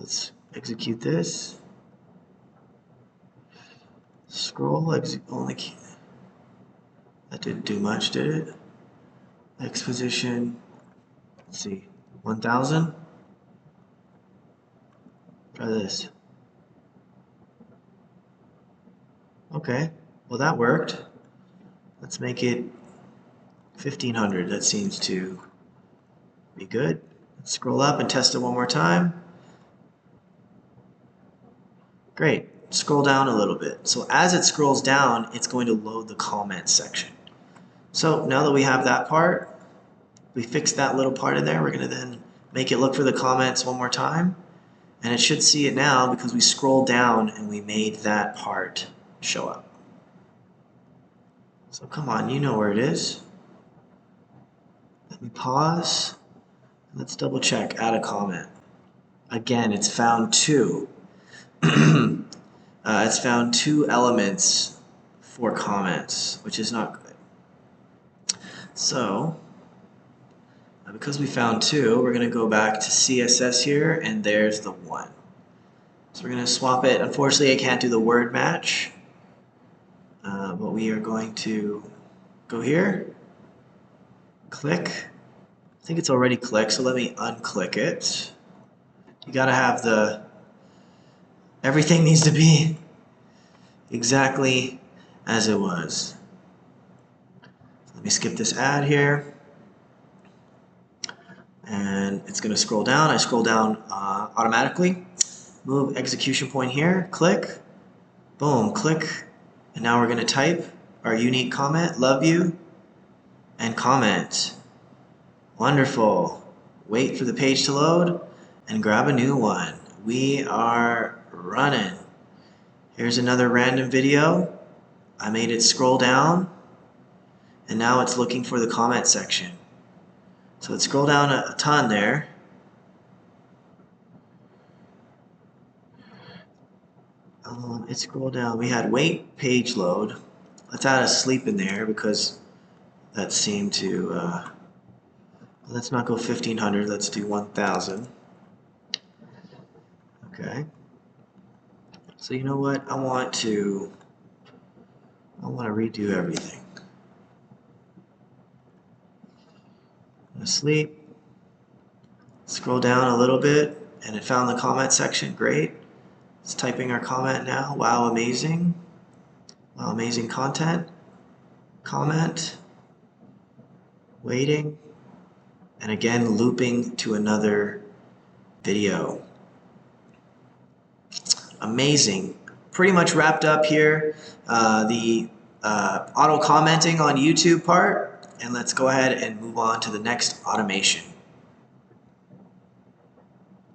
let's execute this. Scroll, only key. That didn't do much, did it? X position, let's see, 1000. Try this. Okay, well that worked. Let's make it 1500. That seems to be good. Let's scroll up and test it one more time. Great. Scroll down a little bit. So as it scrolls down, it's going to load the comments section. So now that we have that part, we fixed that little part in there, we're going to then make it look for the comments one more time. And it should see it now because we scrolled down and we made that part show up. So come on, you know where it is. Let me pause. Let's double check, add a comment. Again, it's found two. It's found two elements for comments, which is not good. So, because we found two, we're going to go back to CSS here, and there's the one. So we're going to swap it. Unfortunately, I can't do the word match, but we are going to go here, click. I think it's already clicked, so let me unclick it. You got to have the, everything needs to be exactly as it was. Let me skip this ad here. And it's going to scroll down. I scroll down automatically. Move execution point here. Click. Boom. Click. And now we're going to type our unique comment. Love you. And comment. Wonderful. Wait for the page to load and grab a new one. We are running. Here's another random video. I made it scroll down. And now it's looking for the comment section. So let's scroll down a ton there. It scrolled down. We had wait, page load. Let's add a sleep in there because that seemed to, let's not go 1500, let's do 1000. Okay. So you know what? I want to redo everything. Sleep. Scroll down a little bit and it found the comment section. Great. It's typing our comment now. Wow, amazing. Wow, amazing content. Comment. Waiting. And again, looping to another video. Amazing. Pretty much wrapped up here. The auto commenting on YouTube part. And let's go ahead and move on to the next automation.